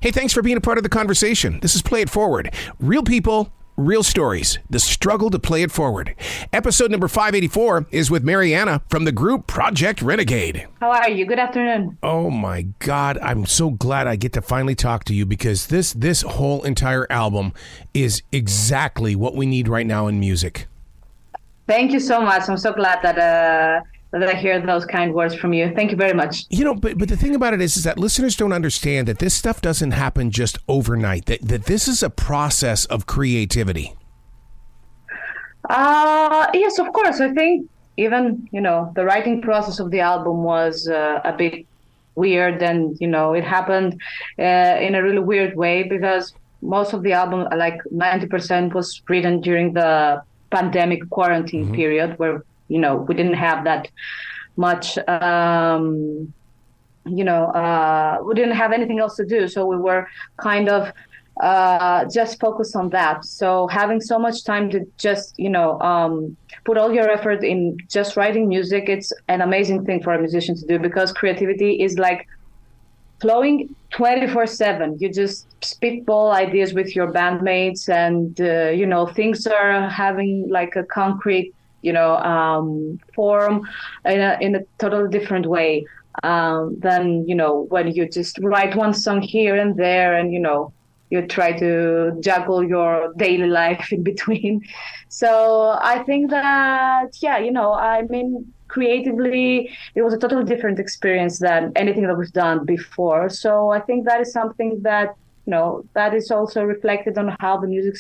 Hey, thanks for being a part of the conversation. This is Play It Forward. Real people, real stories. The struggle to play it forward. Episode number 584 is with Marianna from the group Project Renegade. How are you? Good afternoon. Oh my God, I'm so glad I get to finally talk to you because this whole entire album is exactly what we need right now in music. Thank you so much. I'm so glad that I hear those kind words from you. Thank you very much. You know, but the thing about it is that listeners don't understand that this stuff doesn't happen just overnight, that this is a process of creativity. Yes, of course. I think even, the writing process of the album was a bit weird, and, it happened in a really weird way because most of the album, like 90%, was written during the pandemic quarantine period where, we didn't have that much, we didn't have anything else to do. So we were kind of just focused on that. So having so much time to just, put all your effort in just writing music, it's an amazing thing for a musician to do because creativity is like flowing 24/7. You just spitball ideas with your bandmates and, things are having like a concrete, form in a totally different way than, when you just write one song here and there and, you try to juggle your daily life in between. So I think that, creatively, it was a totally different experience than anything that was done before. So I think that is something that, that is also reflected on how the music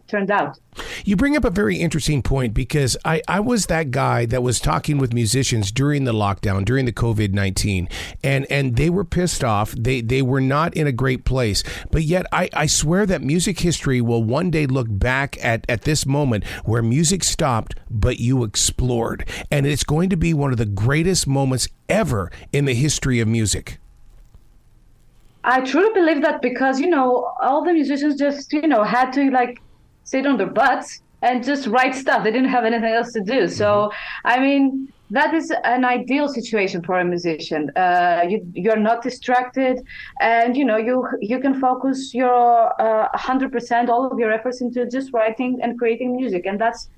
turned out. You bring up a very interesting point because I was that guy that was talking with musicians during the lockdown, during the COVID-19, and they were pissed off. They were not in a great place. But yet I swear that music history will one day look back at this moment where music stopped, but you explored. And it's going to be one of the greatest moments ever in the history of music. I truly believe that because, all the musicians just, had to sit on their butts and just write stuff. They didn't have anything else to do. So, that is an ideal situation for a musician. You're not distracted and, you can focus your 100%, all of your efforts into just writing and creating music. And that's,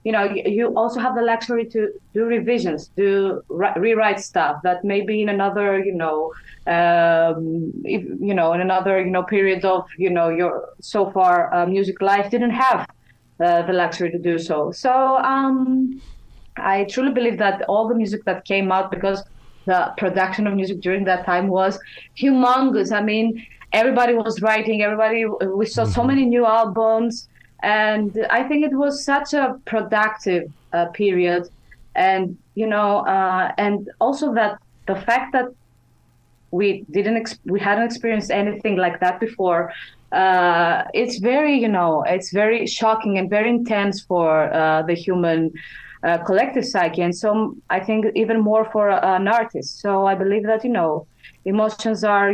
you also have the luxury to do revisions, to rewrite stuff that maybe in another, in another, period of, your so far music life didn't have the luxury to do so. So I truly believe that all the music that came out, because the production of music during that time was humongous. I mean, everybody was writing, we saw so many new albums. And I think it was such a productive period, and and also that the fact that we hadn't experienced anything like that before. It's very it's very shocking and very intense for the human collective psyche, and so I think even more for an artist. So I believe that emotions are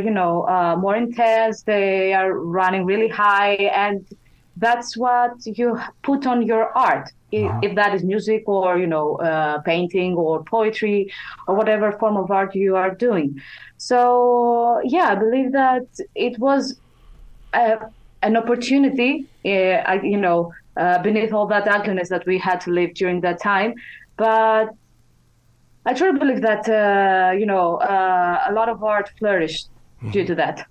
more intense. They are running really high, and that's what you put on your art, if that is music or, painting or poetry or whatever form of art you are doing. So, I believe that it was an opportunity, beneath all that ugliness that we had to live during that time. But I truly believe that, a lot of art flourished due to that.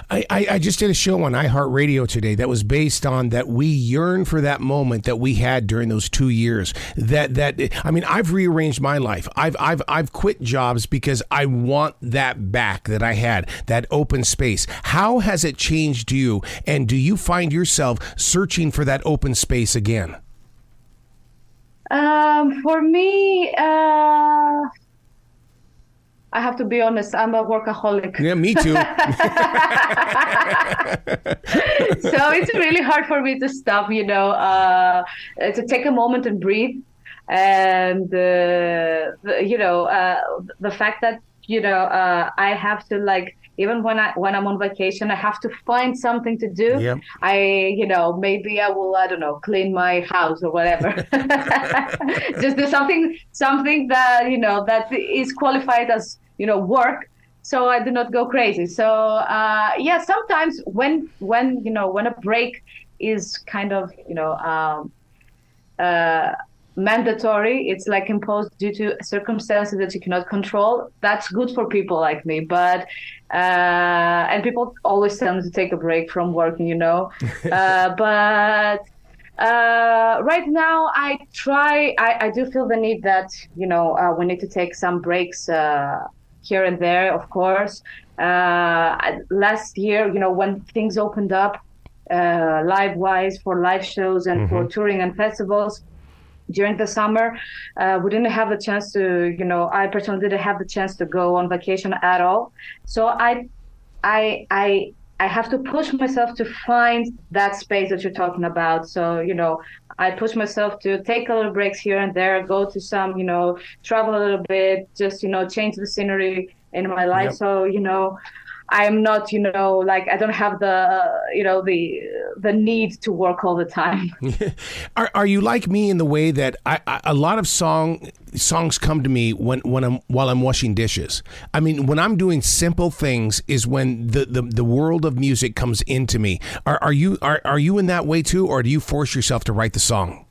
I just did a show on iHeartRadio today that was based on that we yearn for that moment that we had during those 2 years. I've rearranged my life. I've quit jobs because I want that back that I had, that open space. How has it changed you? And do you find yourself searching for that open space again? For me, I have to be honest, I'm a workaholic. Yeah, me too. So it's really hard for me to stop, to take a moment and breathe. And, the fact that, I have to even when I'm on vacation, I have to find something to do. Yep. Maybe I will, clean my house or whatever. Just do something that, that is qualified as, work. so I do not go crazy. So yeah, sometimes when a break is kind of mandatory, it's like imposed due to circumstances that you cannot control. That's good for people like me, but and people always tell me to take a break from working, but right now I do feel the need that we need to take some breaks here and there, of course. Last year, when things opened up live wise for live shows and for touring and festivals during the summer, we didn't have the chance to, I personally didn't have the chance to go on vacation at all. So I have to push myself to find that space that you're talking about. So, I push myself to take a little breaks here and there, go to some, travel a little bit, just, change the scenery in my life. Yep. So, I'm not, like I don't have the need to work all the time. Are you like me in the way that a lot of songs come to me while I'm washing dishes? I mean, when I'm doing simple things is when the world of music comes into me. Are you in that way too, or do you force yourself to write the song?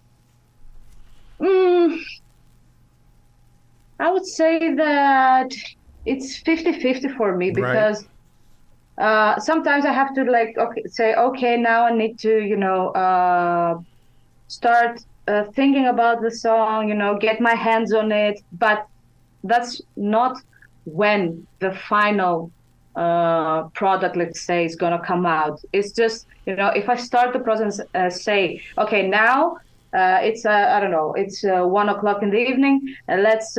I would say that it's 50-50 for me, because sometimes I have to okay, now I need to, start thinking about the song, get my hands on it. But that's not when the final product, let's say, is going to come out. It's just, if I start the process, say, okay, now it's, I don't know, it's 1 o'clock in the evening, and let's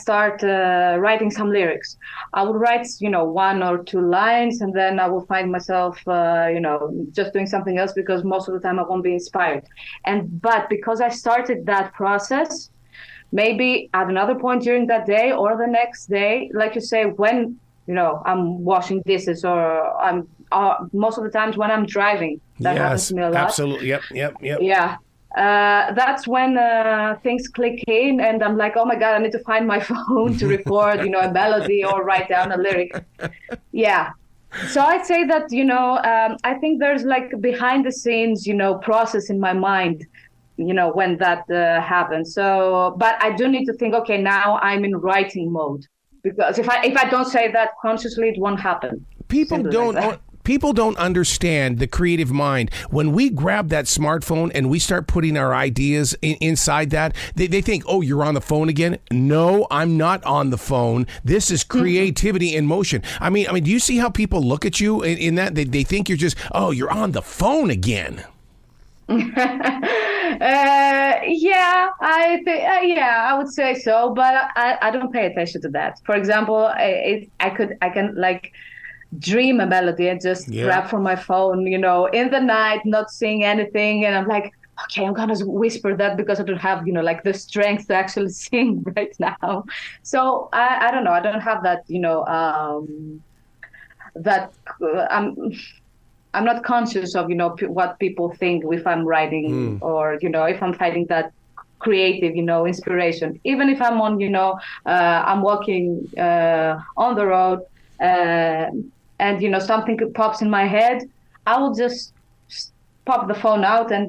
start writing some lyrics. I will write, 1 or 2 lines, and then I will find myself, just doing something else, because most of the time I won't be inspired. But because I started that process, maybe at another point during that day or the next day, like you say, when, I'm washing dishes, or I'm most of the times when I'm driving. That happens to me a lot. Absolutely. Yep. Yeah. That's when things click in, and I'm like, oh my God, I need to find my phone to record, a melody or write down a lyric. Yeah. So I'd say that, I think there's like behind the scenes, process in my mind, when that happens. So, but I do need to think, okay, now I'm in writing mode, because if I don't say that consciously, it won't happen. People don't understand the creative mind. When we grab that smartphone and we start putting our ideas inside that, they think, oh, you're on the phone again. No, I'm not on the phone. This is creativity in motion. I mean, do you see how people look at you in that? They think you're just, oh, you're on the phone again. I would say so, but I don't pay attention to that. For example, I can like dream a melody and just grab from my phone, in the night, not seeing anything, and I'm like, okay, I'm gonna whisper that because I don't have, the strength to actually sing right now. So I don't know. I don't have that, that I'm not conscious of, what people think if I'm writing or, if I'm finding that creative, inspiration. Even if I'm on, I'm walking on the road, and something pops in my head, I will just pop the phone out and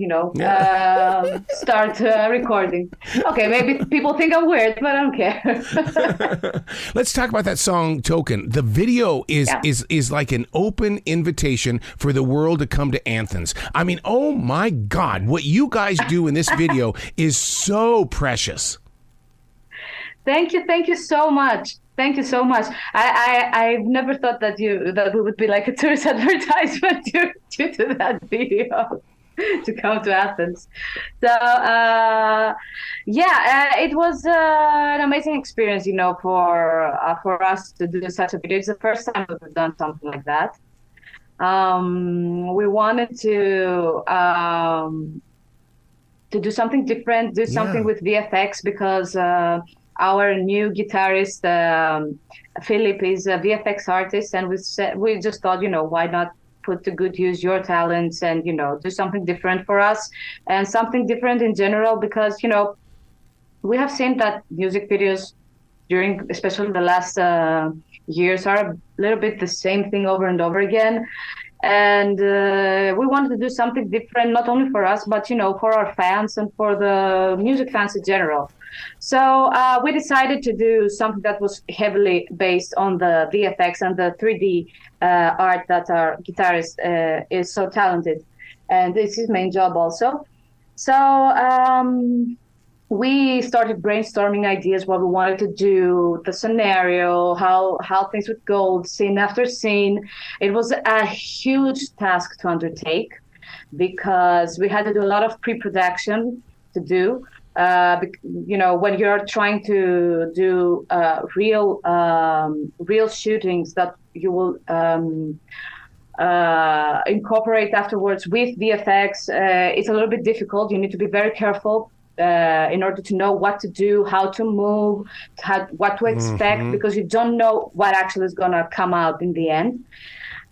start recording. Okay, maybe people think I'm weird, but I don't care. Let's talk about that song Token. The video is like an open invitation for the world to come to Athens. I mean, oh my God, what you guys do in this video is so precious. Thank you so much. Thank you so much. I've never thought that we would be like a tourist advertisement due to that video to come to Athens. So it was an amazing experience, for us to do such a video. It's the first time we've done something like that. We wanted to do something different, do something with VFX, because our new guitarist, Philip, is a VFX artist, and we just thought, why not put to good use your talents and, do something different for us and something different in general, because, we have seen that music videos during especially the last years are a little bit the same thing over and over again. And we wanted to do something different, not only for us, but, for our fans and for the music fans in general. So we decided to do something that was heavily based on the VFX and the 3D art that our guitarist is so talented. And this is his main job also. So we started brainstorming ideas, what we wanted to do, the scenario, how things would go, scene after scene. It was a huge task to undertake because we had to do a lot of pre-production to do. When you're trying to do real shootings that you will incorporate afterwards with VFX, it's a little bit difficult. You need to be very careful in order to know what to do, how to move, what to expect, because you don't know what actually is going to come out in the end.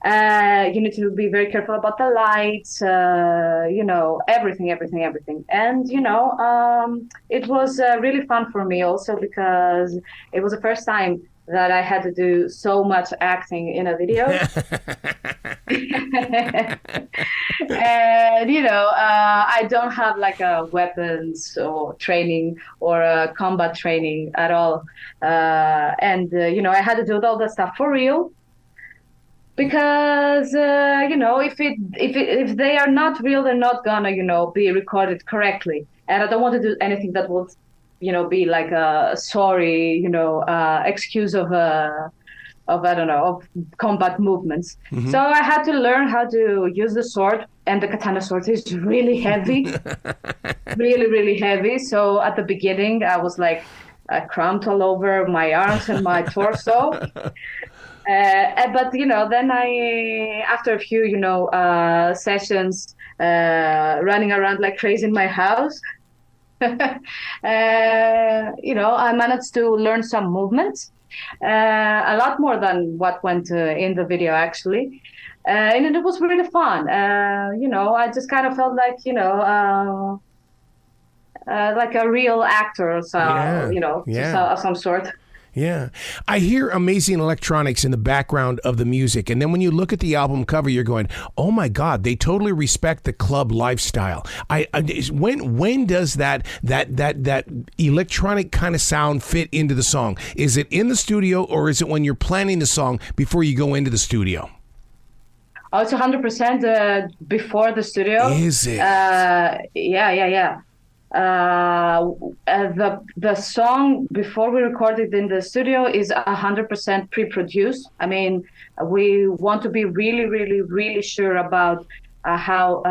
You need to be very careful about the lights, everything. And, it was really fun for me also because it was the first time that I had to do so much acting in a video. And, I don't have like a weapons or training or a combat training at all. And I had to do all that stuff for real. Because if they are not real, they're not gonna be recorded correctly. And I don't want to do anything that will be like a sorry excuse of combat movements. So I had to learn how to use the sword, and the katana sword is really heavy, really heavy. So at the beginning I was like cramped all over my arms and my torso. But then I, after a few sessions, running around like crazy in my house, I managed to learn some movements, a lot more than what went in the video actually, and it was really fun. I just kind of felt like like a real actor, of some sort. Yeah. I hear amazing electronics in the background of the music. And then when you look at the album cover, you're going, oh my God, they totally respect the club lifestyle. When does that electronic kind of sound fit into the song? Is it in the studio, or is it when you're planning the song before you go into the studio? Oh, it's 100% before the studio. Is it? Yeah. The song before we recorded in the studio is 100% pre-produced. I mean, we want to be really, really, really sure about how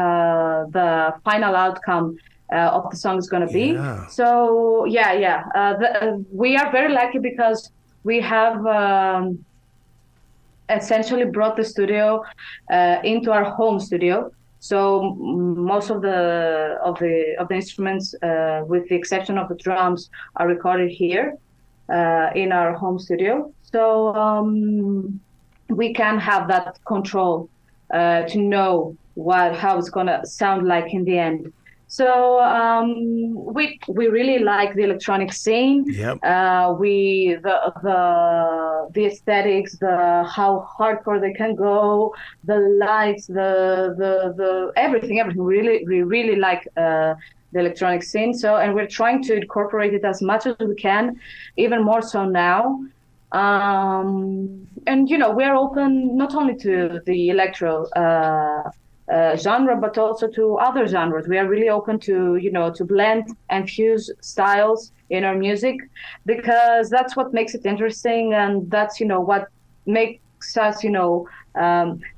the final outcome of the song is going to be. Yeah. So we are very lucky because we have essentially brought the studio into our home studio. So most of the instruments, with the exception of the drums, are recorded here in our home studio. So we can have that control to know how it's gonna sound like in the end. So we really like the electronic scene. Yep. The aesthetics, how hardcore they can go, the lights, the everything. We really like the electronic scene. So, and we're trying to incorporate it as much as we can, even more so now. And we're open not only to the electro genre, but also to other genres. We are really open to to blend and fuse styles in our music, because that's what makes it interesting, and that's what makes us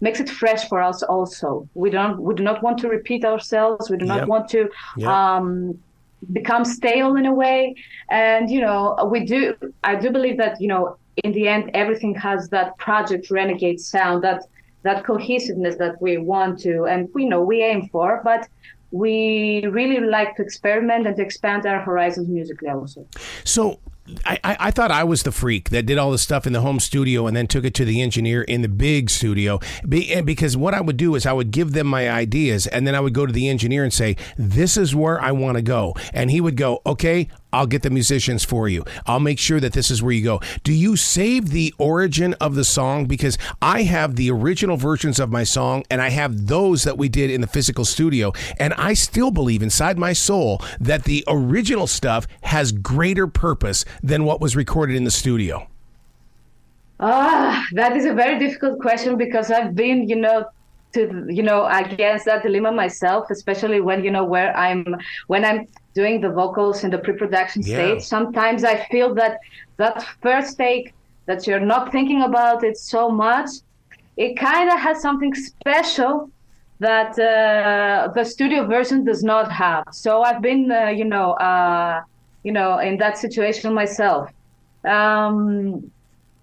makes it fresh for us also. We do not want to repeat ourselves. We do not want to become stale in a way. And I do believe that in the end everything has that Project Renegade sound, that cohesiveness that we want to, and we aim for, but we really like to experiment and to expand our horizons musically also. So I thought I was the freak that did all the stuff in the home studio and then took it to the engineer in the big studio, because what I would do is I would give them my ideas, and then I would go to the engineer and say, this is where I want to go. And he would go, okay, I'll get the musicians for you. I'll make sure that this is where you go. Do you save the origin of the song? Because I have the original versions of my song, and I have those that we did in the physical studio, and I still believe inside my soul that the original stuff has greater purpose than what was recorded in the studio. That is a very difficult question, because I've been, against that dilemma myself, especially when, when I'm doing the vocals in the pre-production stage. Sometimes I feel that first take, that you're not thinking about it so much, it kind of has something special that the studio version does not have. So I've been, in that situation myself.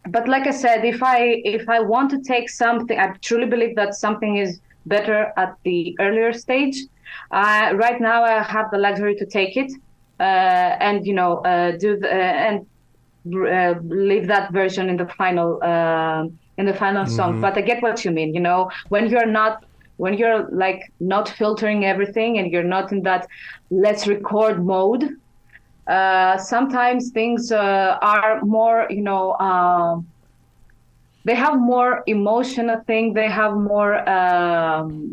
But like I said, if I want to take something, I truly believe that something is better at the earlier stage. Right now, I have the luxury to take it and leave that version in the final song. But I get what you mean. When you're like not filtering everything and you're not in that let's record mode. Sometimes things are more, they have more emotion, I think. They have more, the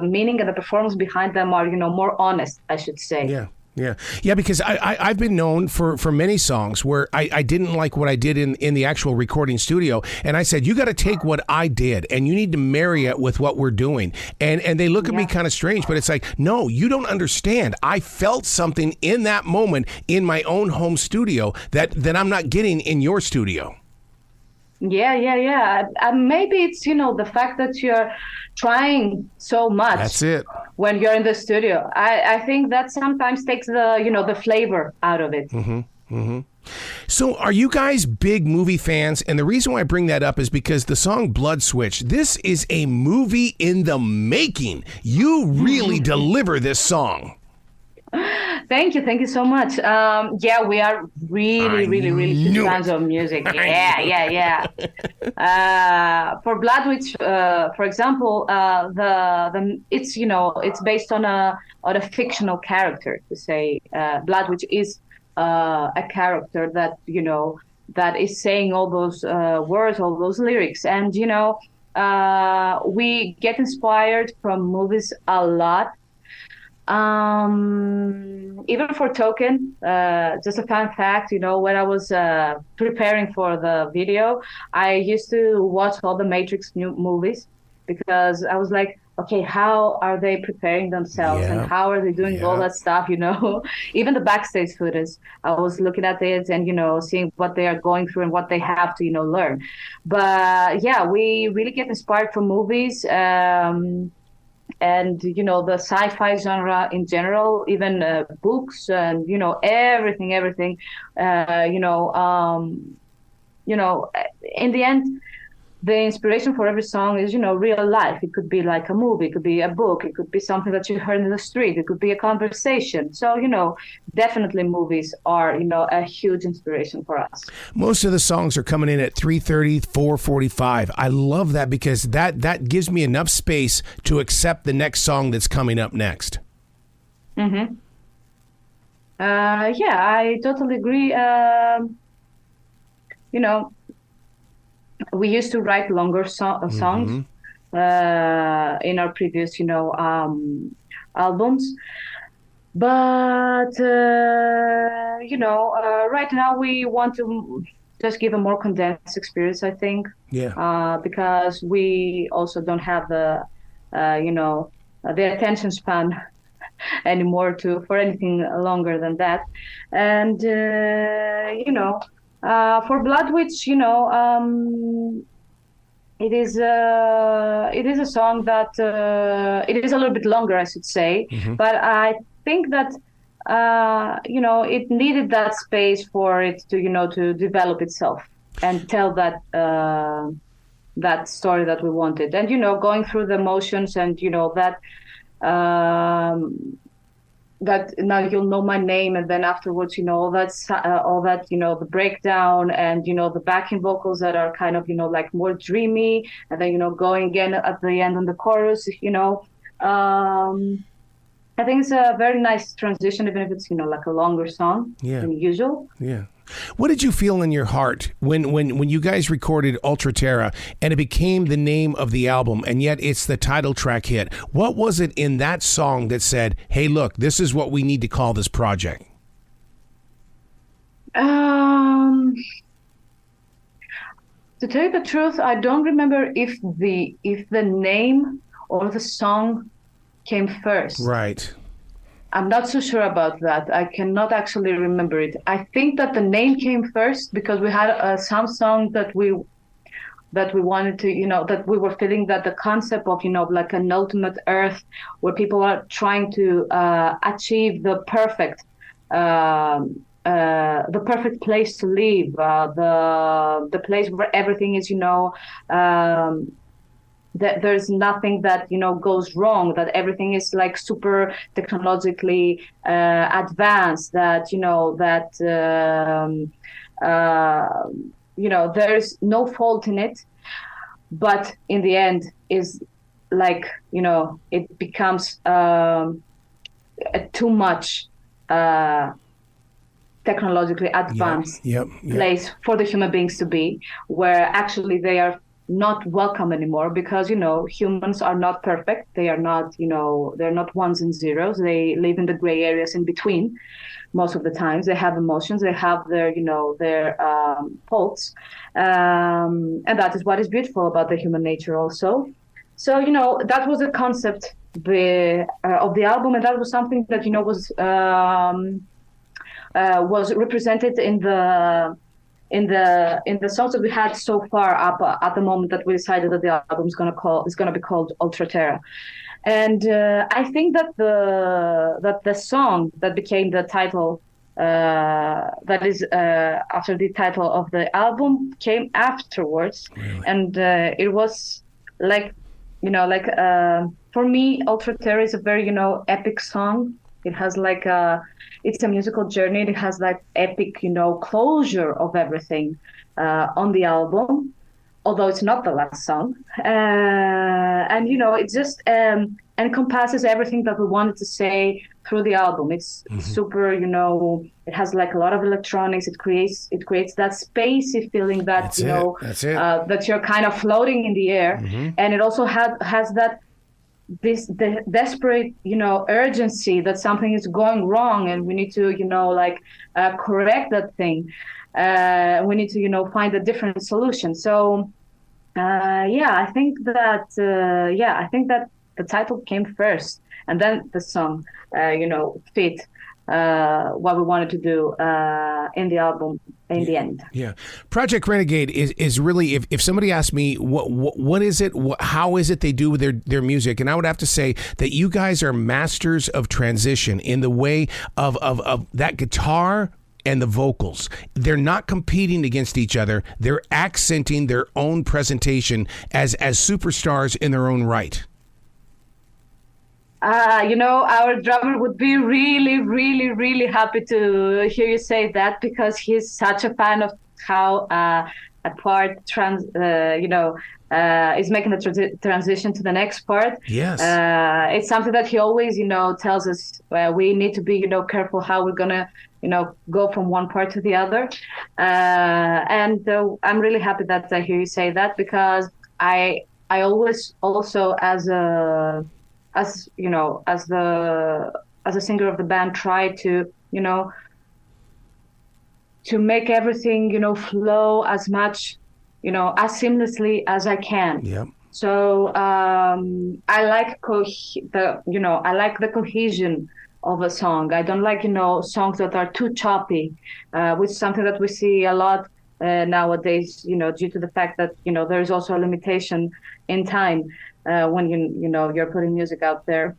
meaning and the performance behind them are, more honest, I should say. Yeah, because I've been known for many songs where I didn't like what I did in the actual recording studio, and I said, you got to take what I did and you need to marry it with what we're doing. And they look at me kind of strange, but it's like, no, you don't understand. I felt something in that moment in my own home studio that I'm not getting in your studio. Yeah. Maybe it's, the fact that you're trying so much. That's it. When you're in the studio. I think that sometimes takes the flavor out of it. So are you guys big movie fans? And the reason why I bring that up is because the song Blood Switch, this is a movie in the making. You really deliver this song. Thank you so much. We are really big fans of music. Yeah. For Blood Witch, for example, it's based on a fictional character. To say Blood Witch is a character that that is saying all those words, all those lyrics, and we get inspired from movies a lot. Even for Token, just a fun fact, when I was preparing for the video, I used to watch all the Matrix movies, because I was like, okay, how are they preparing themselves and how are they doing all that stuff, even the backstage footage. I was looking at it and, seeing what they are going through and what they have to, learn. But we really get inspired from movies. And the sci-fi genre in general, even books and everything. In the end, the inspiration for every song is real life. It could be like a movie, it could be a book, it could be something that you heard in the street, it could be a conversation. So definitely movies are a huge inspiration for us. Most of the songs are coming in at 3:30, 4:45. I love that, because that gives me enough space to accept the next song that's coming up next. I totally agree. We used to write longer songs in our previous, albums. But, right now we want to just give a more condensed experience, I think. Because we also don't have the attention span anymore for anything longer than that. And, for Blood Witch, it is a song that it is a little bit longer, I should say, but I think that it needed that space for it to to develop itself and tell that that story that we wanted, and going through the emotions and that now you'll know my name, and then afterwards all that the breakdown and the backing vocals that are kind of like more dreamy, and then going again at the end on the chorus. I think it's a very nice transition, even if it's, like a longer song than usual. Yeah. What did you feel in your heart when you guys recorded Ultra Terra and it became the name of the album, and yet it's the title track hit? What was it in that song that said, hey, look, this is what we need to call this project? To tell you the truth, I don't remember if the name or the song came first. Right. I'm not so sure about that. I cannot actually remember it. I think that the name came first because we had some song that we wanted to, that we were feeling that the concept of, like an ultimate Earth where people are trying to achieve the perfect place to live, the place where everything is, that there's nothing that goes wrong, that everything is like super technologically advanced, that there's no fault in it, but in the end is like it becomes too much technologically advanced place for the human beings to be, where actually they are not welcome anymore, because humans are not perfect. They are not they're not ones and zeros. They live in the gray areas in between. Most of the times they have emotions, they have their faults, and that is what is beautiful about the human nature also. So that was the concept of the album, and that was something that was represented in the songs that we had so far up at the moment that we decided that the album is going to be called Ultra Terra. And I think that the song that became the title, that is after the title of the album, came afterwards. Really? And it was like for me, Ultra Terra is a very epic song. It has it's a musical journey. It has epic, closure of everything on the album, although it's not the last song. And it just encompasses everything that we wanted to say through the album. It's super, it has a lot of electronics. It creates that spacey feeling that that you're kind of floating in the air, and it also has that. The desperate, urgency that something is going wrong and we need to, correct that thing. We need to, find a different solution. So, I think that the title came first, and then the song, fit what we wanted to do in the album in the end. Yeah. Project Renegade is really, if somebody asked me what is it, how is it they do with their music, and I would have to say that you guys are masters of transition in the way of that guitar and the vocals. They're not competing against each other. They're accenting their own presentation as superstars in their own right. Our drummer would be really, really, really happy to hear you say that, because he's such a fan of how a part is making the transition to the next part. Yes. It's something that he always, tells us we need to be, careful how we're gonna, go from one part to the other. And I'm really happy that I hear you say that, because I always also as a singer of the band, try to make everything flow as much as seamlessly as I can. Yep. So I like the cohesion of a song. I don't like songs that are too choppy, which is something that we see a lot nowadays, due to the fact that there is also a limitation in time when you're putting music out there.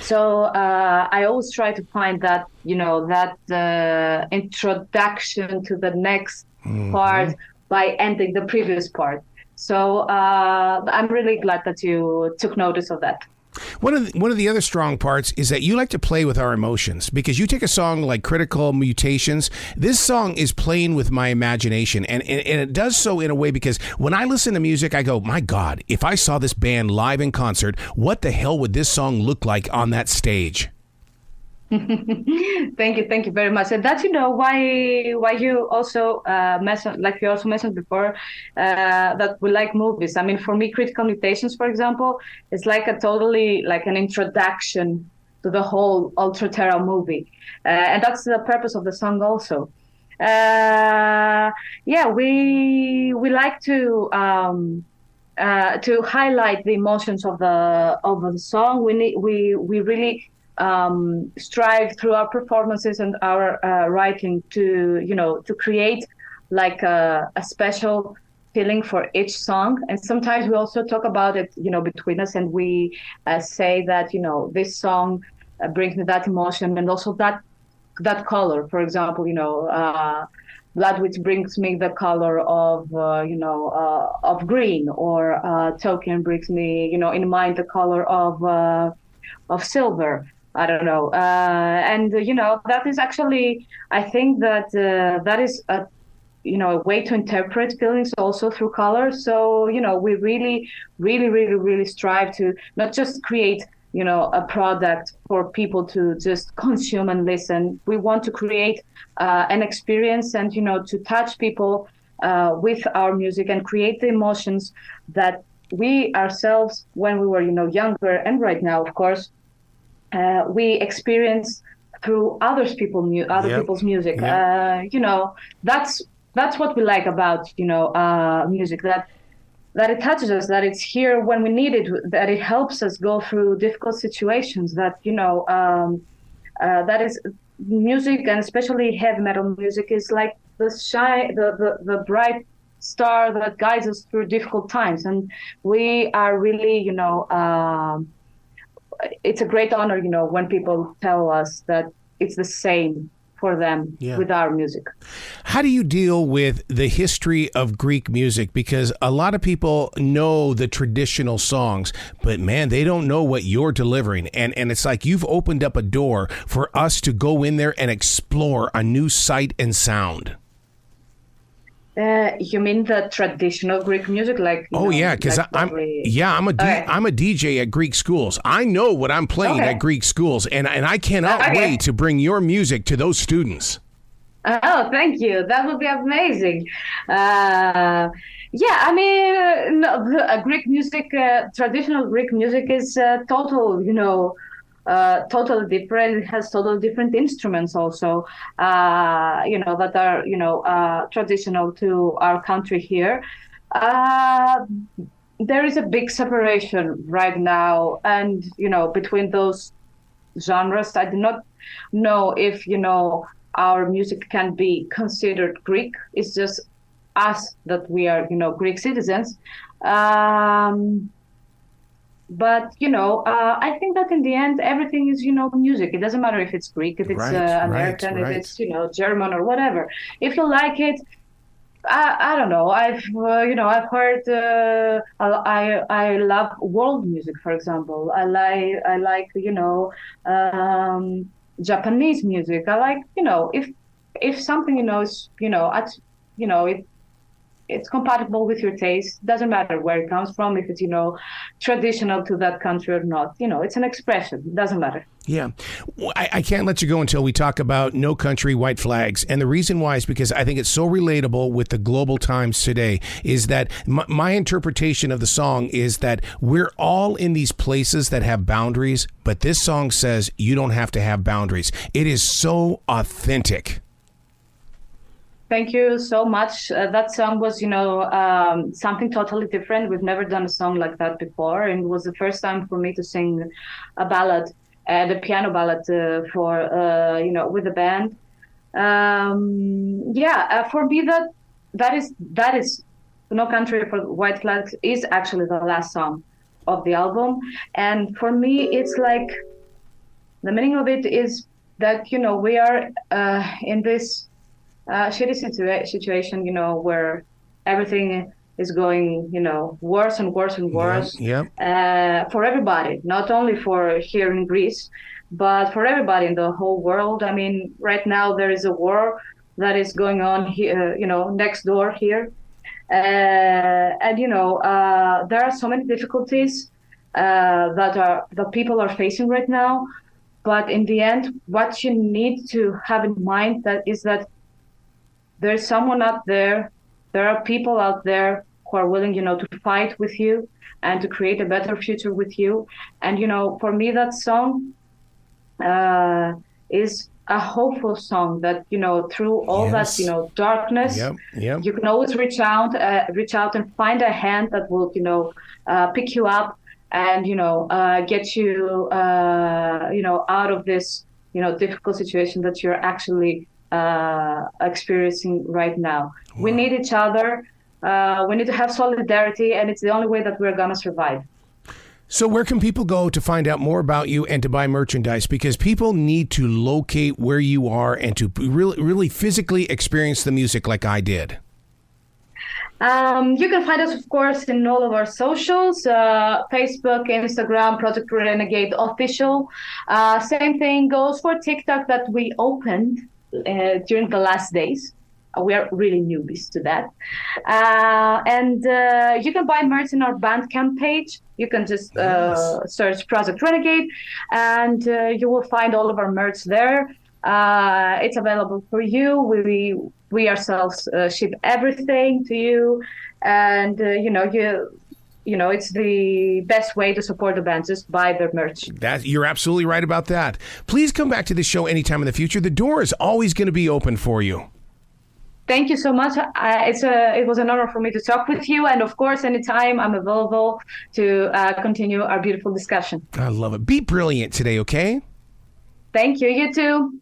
So I always try to find that that introduction to the next part by ending the previous part. So I'm really glad that you took notice of that. One of the other strong parts is that you like to play with our emotions, because you take a song like Critical Mutations. This song is playing with my imagination, and it does so in a way because when I listen to music, I go, my God, if I saw this band live in concert, what the hell would this song look like on that stage? Thank you very much. And that's why you also mentioned, like you also mentioned before, that we like movies. I mean, for me, Critical Mutations, for example, is like a totally like an introduction to the whole Ultra Terra movie, and that's the purpose of the song also. We like to highlight the emotions of the song. We really strive through our performances and our writing to create like a special feeling for each song. And sometimes we also talk about it, between us, and we say that, this song brings me that emotion, and also that color, for example, Blood, which brings me the color of green, or Token brings me, in mind the color of silver. I don't know. That is actually, I think that that is a way to interpret feelings also through color. So, we really strive to not just create, a product for people to just consume and listen. We want to create an experience and, to touch people with our music and create the emotions that we ourselves, when we were, younger, and right now, of course, we experience through other people's music. Yep. That's what we like about music, that it touches us, that it's here when we need it, that it helps us go through difficult situations, that that is music, and especially heavy metal music, is like the bright star that guides us through difficult times. And we are really it's a great honor, when people tell us that it's the same for them with our music. How do you deal with the history of Greek music? Because a lot of people know the traditional songs, but man, they don't know what you're delivering. And it's like you've opened up a door for us to go in there and explore a new sight and sound. You mean the traditional Greek music, like? Because I'm a DJ at Greek schools. I know what I'm playing at Greek schools, and I cannot wait to bring your music to those students. Oh, thank you. That would be amazing. Greek music, traditional Greek music is totally different. It has totally different instruments also, that are, traditional to our country here. There is a big separation right now, and, between those genres. I do not know if, our music can be considered Greek. It's just us that we are, Greek citizens. But, I think that in the end, everything is, music. It doesn't matter if it's Greek, if it's American, if it's, German or whatever. If you like it, I don't know. I've heard, I love world music, for example. I like, Japanese music. I like, if something, is, it's compatible with your taste. Doesn't matter where it comes from, if it's, traditional to that country or not. It's an expression. It doesn't matter. Yeah. I can't let you go until we talk about No Country, White Flags. And the reason why is because I think it's so relatable with the global times today, is that my interpretation of the song is that we're all in these places that have boundaries, but this song says you don't have to have boundaries. It is so authentic. Thank you so much. That song was, something totally different. We've never done a song like that before. And it was the first time for me to sing a ballad, the piano ballad with the band. For me, that is No Country for White Flags is actually the last song of the album. And for me, it's like the meaning of it is that, we are in this shitty situation, where everything is going, worse and worse and worse. Yeah. For everybody, not only for here in Greece, but for everybody in the whole world. I mean, right now there is a war that is going on here, next door here. And there are so many difficulties that people are facing right now. But in the end, what you need to have in mind is that there's someone out there, there are people out there who are willing, to fight with you and to create a better future with you. And, for me, that song is a hopeful song that, through all that, darkness, you can always reach out and find a hand that will, pick you up and, get you, out of this, difficult situation that you're actually experiencing right now. Wow. We need each other. We need to have solidarity, and it's the only way that we're going to survive. So where can people go to find out more about you and to buy merchandise? Because people need to locate where you are and to really, really physically experience the music like I did. You can find us, of course, in all of our socials, Facebook, Instagram, Project Renegade Official. Same thing goes for TikTok that we opened during the last days. We are really newbies to that. And you can buy merch in our Bandcamp page. You can just search Project Renegade, and you will find all of our merch there. It's available for you. We ourselves ship everything to you, and it's the best way to support the band. Just buy their merch. You're absolutely right about that. Please come back to the show anytime in the future. The door is always going to be open for you. Thank you so much. It was an honor for me to talk with you. And of course, anytime I'm available to continue our beautiful discussion. I love it. Be brilliant today, okay? Thank you. You too.